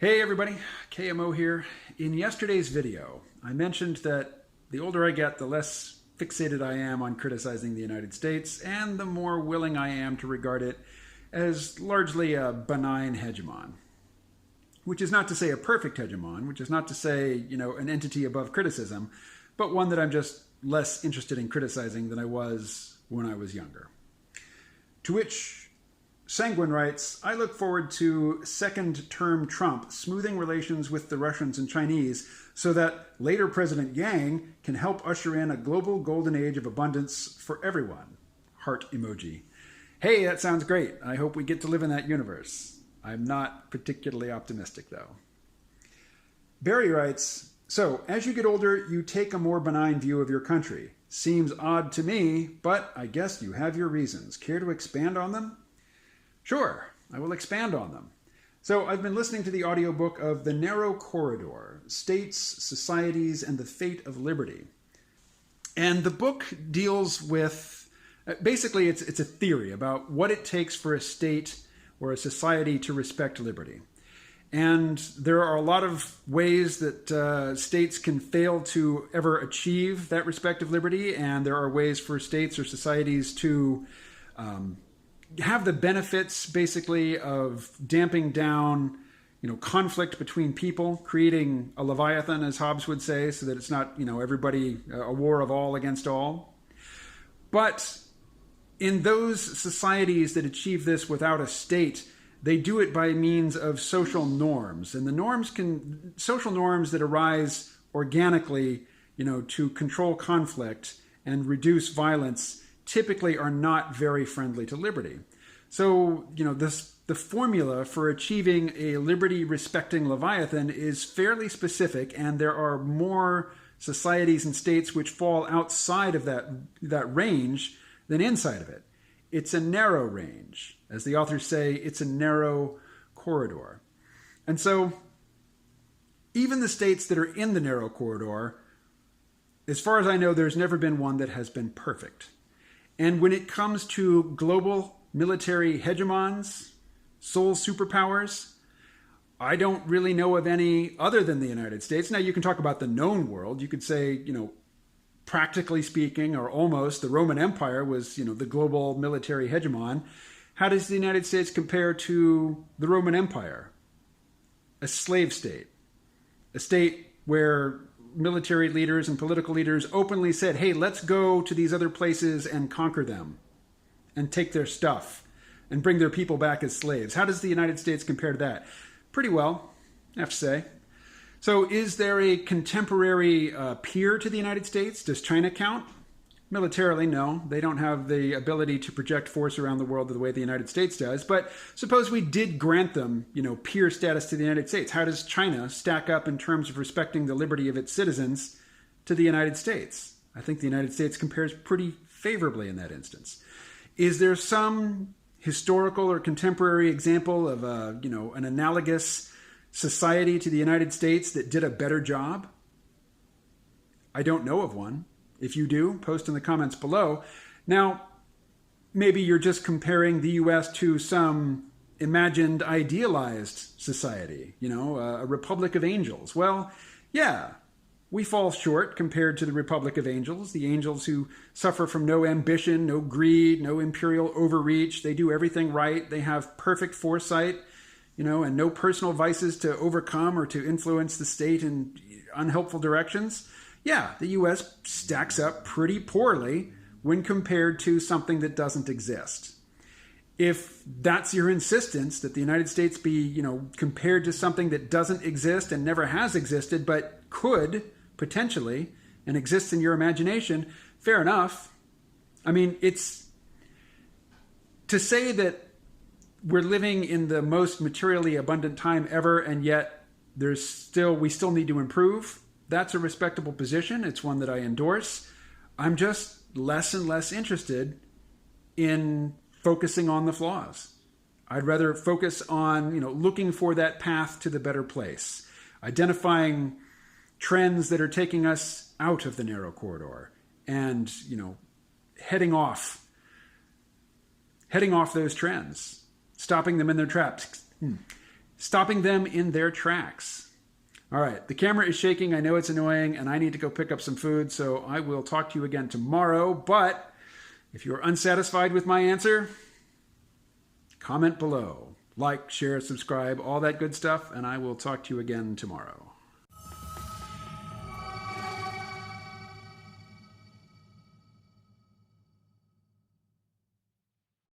Hey everybody, KMO here. In yesterday's video, I mentioned that the older I get, the less fixated I am on criticizing the United States, and the more willing I am to regard it as largely a benign hegemon. Which is not to say a perfect hegemon, which is not to say, an entity above criticism, but one that I'm just less interested in criticizing than I was when I was younger. To which Sanguine writes, I look forward to second-term Trump smoothing relations with the Russians and Chinese so that later President Yang can help usher in a global golden age of abundance for everyone. Heart emoji. Hey, that sounds great. I hope we get to live in that universe. I'm not particularly optimistic, though. Barry writes, so, as you get older, you take a more benign view of your country. Seems odd to me, but I guess you have your reasons. Care to expand on them? Sure, I will expand on them. So I've been listening to the audiobook of The Narrow Corridor, States, Societies, and the Fate of Liberty. And the book deals with, basically it's a theory about what it takes for a state or a society to respect liberty. And there are a lot of ways that states can fail to ever achieve that respect of liberty, and there are ways for states or societies to have the benefits, basically, of damping down, conflict between people, creating a Leviathan, as Hobbes would say, so that it's not, everybody, a war of all against all. But in those societies that achieve this without a state, they do it by means of social norms. And the social norms that arise organically, to control conflict and reduce violence typically are not very friendly to liberty. So, the formula for achieving a liberty-respecting Leviathan is fairly specific, and there are more societies and states which fall outside of that range than inside of it. It's a narrow range. As the authors say, it's a narrow corridor. And so, even the states that are in the narrow corridor, as far as I know, there's never been one that has been perfect. And when it comes to global military hegemons, sole superpowers, I don't really know of any other than the United States. Now, you can talk about the known world. You could say, practically speaking, or almost, the Roman Empire was, the global military hegemon. How does the United States compare to the Roman Empire? A slave state. A state where military leaders and political leaders openly said, hey, let's go to these other places and conquer them and take their stuff and bring their people back as slaves. How does the United States compare to that? Pretty well, I have to say. So is there a contemporary peer to the United States? Does China count? Militarily, no. They don't have the ability to project force around the world the way the United States does. But suppose we did grant them, peer status to the United States. How does China stack up in terms of respecting the liberty of its citizens to the United States? I think the United States compares pretty favorably in that instance. Is there some historical or contemporary example of an analogous society to the United States that did a better job? I don't know of one. If you do, post in the comments below. Now, maybe you're just comparing the U.S. to some imagined, idealized society, a Republic of Angels. Well, yeah, we fall short compared to the Republic of Angels, the angels who suffer from no ambition, no greed, no imperial overreach. They do everything right. They have perfect foresight, and no personal vices to overcome or to influence the state in unhelpful directions. Yeah, the U.S. stacks up pretty poorly when compared to something that doesn't exist. If that's your insistence, that the United States be, compared to something that doesn't exist and never has existed, but could potentially and exists in your imagination, fair enough. I mean, it's to say that we're living in the most materially abundant time ever, and yet we still need to improve. That's a respectable position. It's one that I endorse. I'm just less and less interested in focusing on the flaws. I'd rather focus on, looking for that path to the better place, identifying trends that are taking us out of the narrow corridor and, heading off those trends, stopping them in their tracks. stopping them in their tracks. All right, the camera is shaking. I know it's annoying, and I need to go pick up some food, so I will talk to you again tomorrow. But if you're unsatisfied with my answer, comment below. Like, share, subscribe, all that good stuff, and I will talk to you again tomorrow.